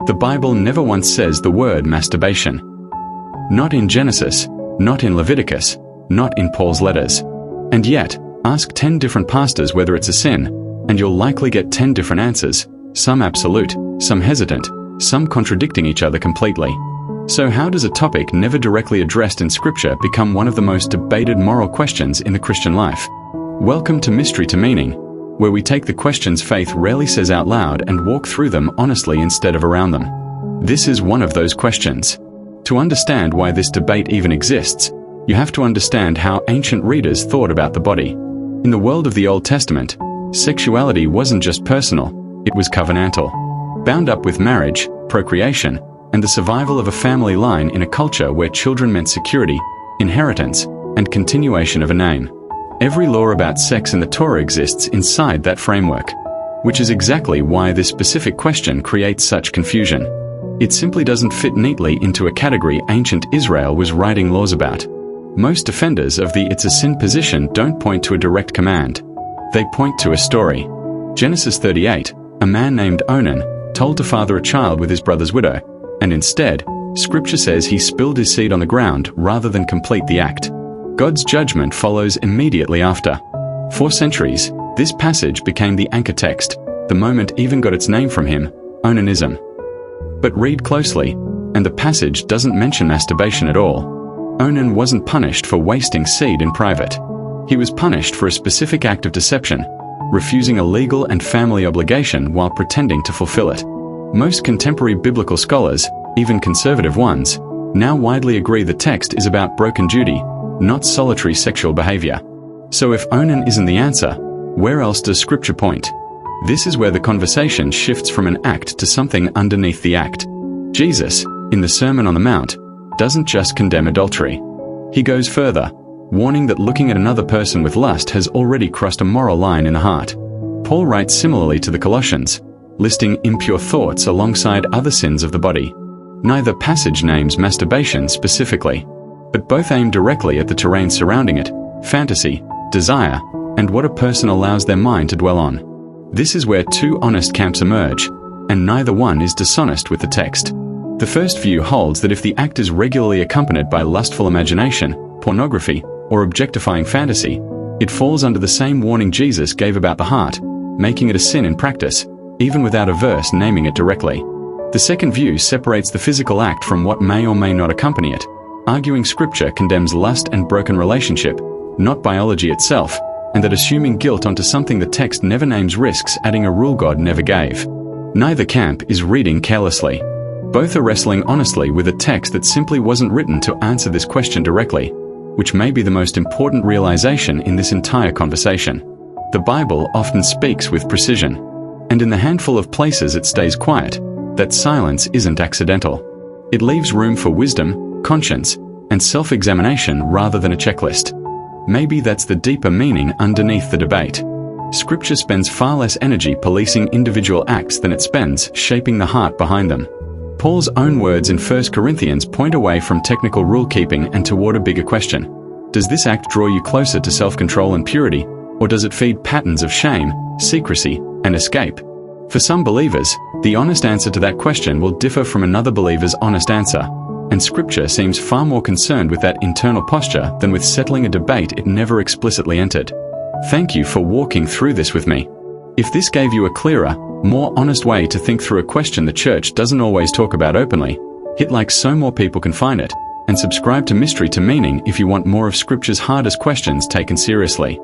The Bible never once says the word masturbation. Not in Genesis, not in Leviticus, not in Paul's letters. And yet, ask 10 different pastors whether it's a sin, and you'll likely get 10 different answers, some absolute, some hesitant, some contradicting each other completely. So how does a topic never directly addressed in Scripture become one of the most debated moral questions in the Christian life? Welcome to Mystery to Meaning, where we take the questions faith rarely says out loud and walk through them honestly instead of around them. This is one of those questions. To understand why this debate even exists, you have to understand how ancient readers thought about the body. In the world of the Old Testament, sexuality wasn't just personal, it was covenantal. Bound up with marriage, procreation, and the survival of a family line in a culture where children meant security, inheritance, and continuation of a name. Every law about sex in the Torah exists inside that framework, which is exactly why this specific question creates such confusion. It simply doesn't fit neatly into a category ancient Israel was writing laws about. Most defenders of the "it's a sin" position don't point to a direct command. They point to a story. Genesis 38, a man named Onan, told to father a child with his brother's widow, and instead, Scripture says he spilled his seed on the ground rather than complete the act. God's judgment follows immediately after. For centuries, this passage became the anchor text. The moment even got its name from him, onanism. But read closely, and the passage doesn't mention masturbation at all. Onan wasn't punished for wasting seed in private. He was punished for a specific act of deception, refusing a legal and family obligation while pretending to fulfill it. Most contemporary biblical scholars, even conservative ones, now widely agree the text is about broken duty, not solitary sexual behavior. So if Onan isn't the answer, where else does Scripture point? This is where the conversation shifts from an act to something underneath the act. Jesus, in the Sermon on the Mount, doesn't just condemn adultery. He goes further, warning that looking at another person with lust has already crossed a moral line in the heart. Paul writes similarly to the Colossians, listing impure thoughts alongside other sins of the body. Neither passage names masturbation specifically, but both aim directly at the terrain surrounding it, fantasy, desire, and what a person allows their mind to dwell on. This is where two honest camps emerge, and neither one is dishonest with the text. The first view holds that if the act is regularly accompanied by lustful imagination, pornography, or objectifying fantasy, it falls under the same warning Jesus gave about the heart, making it a sin in practice, even without a verse naming it directly. The second view separates the physical act from what may or may not accompany it, arguing Scripture condemns lust and broken relationship, not biology itself, and that assuming guilt onto something the text never names risks adding a rule God never gave. Neither camp is reading carelessly. Both are wrestling honestly with a text that simply wasn't written to answer this question directly, which may be the most important realization in this entire conversation. The Bible often speaks with precision, and in the handful of places it stays quiet, that silence isn't accidental. It leaves room for wisdom, conscience, and self-examination rather than a checklist. Maybe that's the deeper meaning underneath the debate. Scripture spends far less energy policing individual acts than it spends shaping the heart behind them. Paul's own words in 1 Corinthians point away from technical rule-keeping and toward a bigger question. Does this act draw you closer to self-control and purity, or does it feed patterns of shame, secrecy, and escape? For some believers, the honest answer to that question will differ from another believer's honest answer, and Scripture seems far more concerned with that internal posture than with settling a debate it never explicitly entered. Thank you for walking through this with me. If this gave you a clearer, more honest way to think through a question the church doesn't always talk about openly, hit like so more people can find it, and subscribe to Mystery to Meaning if you want more of Scripture's hardest questions taken seriously.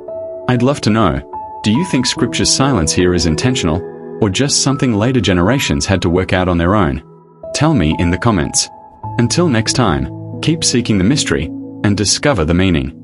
I'd love to know, do you think Scripture's silence here is intentional, or just something later generations had to work out on their own? Tell me in the comments. Until next time, keep seeking the mystery and discover the meaning.